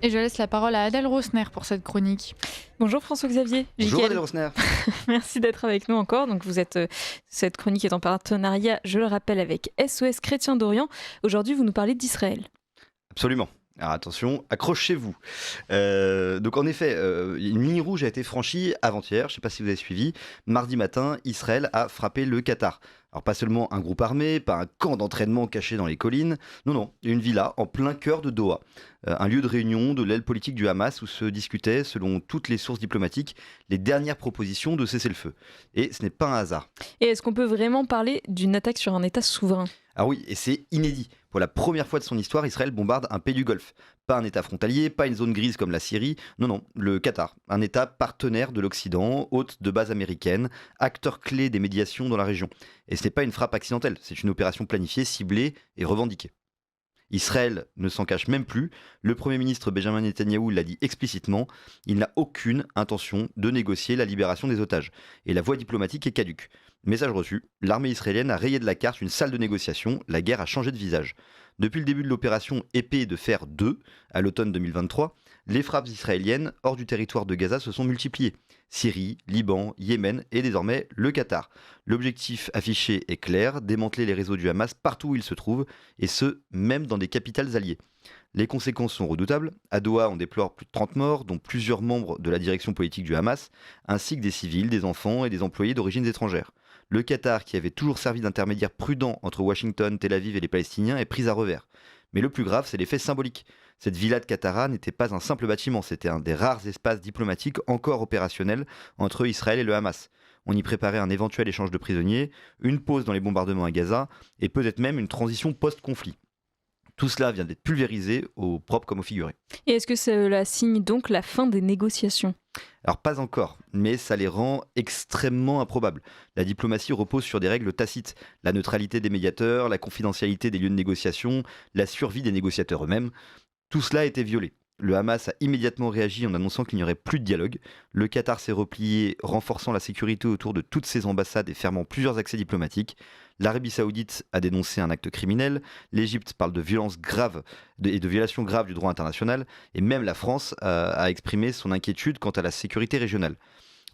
Et je laisse la parole à Adèle Rosner pour cette chronique. Bonjour François-Xavier. Bonjour Nickel. Adèle Rosner. Merci d'être avec nous encore. Donc vous êtes, cette chronique est en partenariat, je le rappelle, avec SOS Chrétiens d'Orient. Aujourd'hui, vous nous parlez d'Israël. Absolument. Alors attention, accrochez-vous. Donc en effet, une ligne rouge a été franchie avant-hier, je ne sais pas si vous avez suivi. Mardi matin, Israël a frappé le Qatar. Alors pas seulement un groupe armé, pas un camp d'entraînement caché dans les collines, non, une villa en plein cœur de Doha. Un lieu de réunion de l'aile politique du Hamas où se discutaient, selon toutes les sources diplomatiques, les dernières propositions de cessez-le-feu. Et ce n'est pas un hasard. Et est-ce qu'on peut vraiment parler d'une attaque sur un État souverain ? Ah oui, et c'est inédit. Pour la première fois de son histoire, Israël bombarde un pays du Golfe. Pas un État frontalier, pas une zone grise comme la Syrie, non, le Qatar. Un État partenaire de l'Occident, hôte de base américaine, acteur clé des médiations dans la région. Et ce n'est pas une frappe accidentelle, c'est une opération planifiée, ciblée et revendiquée. Israël ne s'en cache même plus. Le Premier ministre Benjamin Netanyahou l'a dit explicitement, il n'a aucune intention de négocier la libération des otages. Et la voie diplomatique est caduque. Message reçu, l'armée israélienne a rayé de la carte une salle de négociation, la guerre a changé de visage. Depuis le début de l'opération Épée de fer 2, à l'automne 2023, les frappes israéliennes hors du territoire de Gaza se sont multipliées. Syrie, Liban, Yémen et désormais le Qatar. L'objectif affiché est clair, démanteler les réseaux du Hamas partout où ils se trouvent, et ce, même dans des capitales alliées. Les conséquences sont redoutables. À Doha, on déplore plus de 30 morts, dont plusieurs membres de la direction politique du Hamas, ainsi que des civils, des enfants et des employés d'origines étrangères. Le Qatar, qui avait toujours servi d'intermédiaire prudent entre Washington, Tel Aviv et les Palestiniens, est pris à revers. Mais le plus grave, c'est l'effet symbolique. Cette villa de Qatar n'était pas un simple bâtiment, c'était un des rares espaces diplomatiques encore opérationnels entre Israël et le Hamas. On y préparait un éventuel échange de prisonniers, une pause dans les bombardements à Gaza et peut-être même une transition post-conflit. Tout cela vient d'être pulvérisé au propre comme au figuré. Et est-ce que cela signe donc la fin des négociations ? Alors pas encore, mais ça les rend extrêmement improbables. La diplomatie repose sur des règles tacites. La neutralité des médiateurs, la confidentialité des lieux de négociation, la survie des négociateurs eux-mêmes. Tout cela a été violé. Le Hamas a immédiatement réagi en annonçant qu'il n'y aurait plus de dialogue. Le Qatar s'est replié, renforçant la sécurité autour de toutes ses ambassades et fermant plusieurs accès diplomatiques. L'Arabie Saoudite a dénoncé un acte criminel. L'Égypte parle de violences graves et de violations graves du droit international. Et même la France a exprimé son inquiétude quant à la sécurité régionale.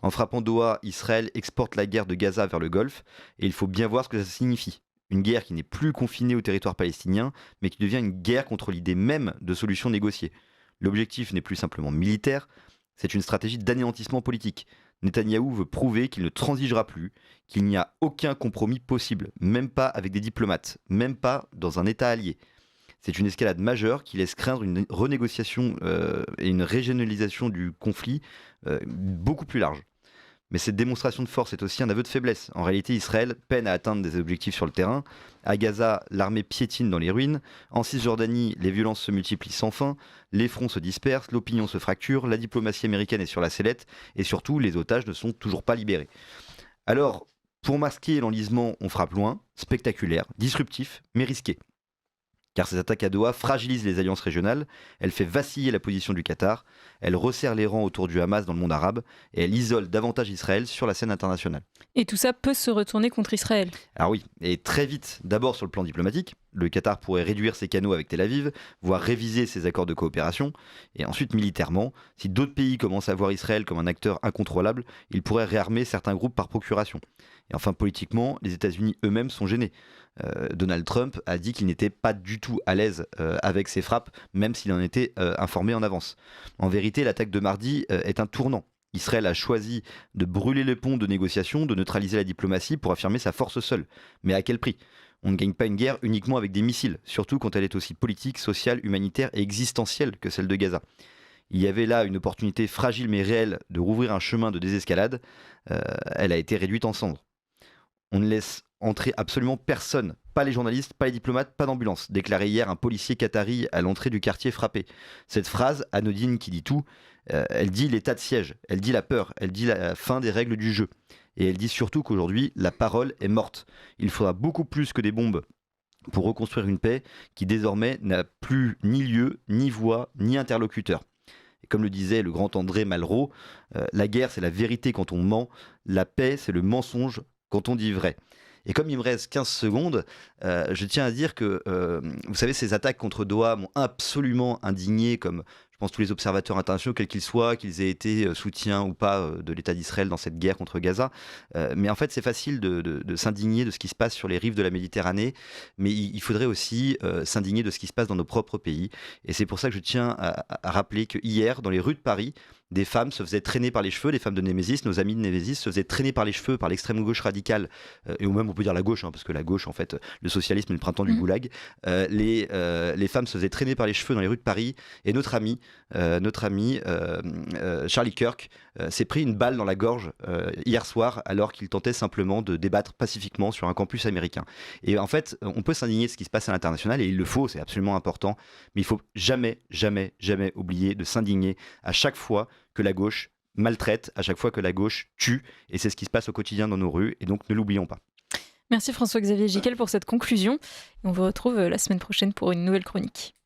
En frappant Doha, Israël exporte la guerre de Gaza vers le Golfe. Et il faut bien voir ce que ça signifie. Une guerre qui n'est plus confinée au territoire palestinien, mais qui devient une guerre contre l'idée même de solutions négociées. L'objectif n'est plus simplement militaire, c'est une stratégie d'anéantissement politique. Netanyahou veut prouver qu'il ne transigera plus, qu'il n'y a aucun compromis possible, même pas avec des diplomates, même pas dans un État allié. C'est une escalade majeure qui laisse craindre une renégociation et une régionalisation du conflit beaucoup plus large. Mais cette démonstration de force est aussi un aveu de faiblesse. En réalité, Israël peine à atteindre des objectifs sur le terrain. À Gaza, l'armée piétine dans les ruines. En Cisjordanie, les violences se multiplient sans fin. Les fronts se dispersent, l'opinion se fracture, la diplomatie américaine est sur la sellette et surtout, les otages ne sont toujours pas libérés. Alors, pour masquer l'enlisement, on frappe loin, spectaculaire, disruptif, mais risqué. Car ces attaques à Doha fragilisent les alliances régionales, elle fait vaciller la position du Qatar, elle resserre les rangs autour du Hamas dans le monde arabe, et elle isole davantage Israël sur la scène internationale. Et tout ça peut se retourner contre Israël. Alors oui, et très vite, d'abord sur le plan diplomatique, le Qatar pourrait réduire ses canaux avec Tel Aviv, voire réviser ses accords de coopération, et ensuite militairement, si d'autres pays commencent à voir Israël comme un acteur incontrôlable, il pourrait réarmer certains groupes par procuration. Et enfin politiquement, les États-Unis eux-mêmes sont gênés. Donald Trump a dit qu'il n'était pas du tout à l'aise avec ces frappes, même s'il en était informé en avance. En vérité, l'attaque de mardi est un tournant. Israël a choisi de brûler les ponts de négociation, de neutraliser la diplomatie pour affirmer sa force seule. Mais à quel prix ? On ne gagne pas une guerre uniquement avec des missiles, surtout quand elle est aussi politique, sociale, humanitaire et existentielle que celle de Gaza. Il y avait là une opportunité fragile mais réelle de rouvrir un chemin de désescalade. Elle a été réduite en cendres. On ne laisse entrer absolument personne, pas les journalistes, pas les diplomates, pas d'ambulance, déclarait hier un policier qatari à l'entrée du quartier frappé. Cette phrase, anodine qui dit tout, elle dit l'état de siège, elle dit la peur, elle dit la fin des règles du jeu. Et elle dit surtout qu'aujourd'hui, la parole est morte. Il faudra beaucoup plus que des bombes pour reconstruire une paix qui désormais n'a plus ni lieu, ni voix, ni interlocuteur. Et comme le disait le grand André Malraux, la guerre c'est la vérité quand on ment, la paix c'est le mensonge quand on dit vrai. Et comme il me reste 15 secondes, je tiens à dire que, vous savez, ces attaques contre Doha m'ont absolument indigné, comme je pense tous les observateurs internationaux, quels qu'ils soient, qu'ils aient été soutiens ou pas de l'État d'Israël dans cette guerre contre Gaza. Mais en fait, c'est facile de s'indigner de ce qui se passe sur les rives de la Méditerranée, mais il faudrait aussi s'indigner de ce qui se passe dans nos propres pays. Et c'est pour ça que je tiens à rappeler que hier, dans les rues de Paris, des femmes se faisaient traîner par les cheveux, les femmes de Némésis, nos amis de Némésis, se faisaient traîner par les cheveux par l'extrême gauche radicale, et ou même on peut dire la gauche, parce que la gauche, en fait, le socialisme est le printemps du goulag. Les femmes se faisaient traîner par les cheveux dans les rues de Paris, et notre ami Charlie Kirk s'est pris une balle dans la gorge hier soir, alors qu'il tentait simplement de débattre pacifiquement sur un campus américain. Et en fait, on peut s'indigner de ce qui se passe à l'international, et il le faut, c'est absolument important, mais il faut jamais, jamais, jamais oublier de s'indigner à chaque fois que la gauche maltraite, à chaque fois que la gauche tue, et c'est ce qui se passe au quotidien dans nos rues, et donc ne l'oublions pas. Merci François-Xavier Gicquel pour cette conclusion. On vous retrouve la semaine prochaine pour une nouvelle chronique.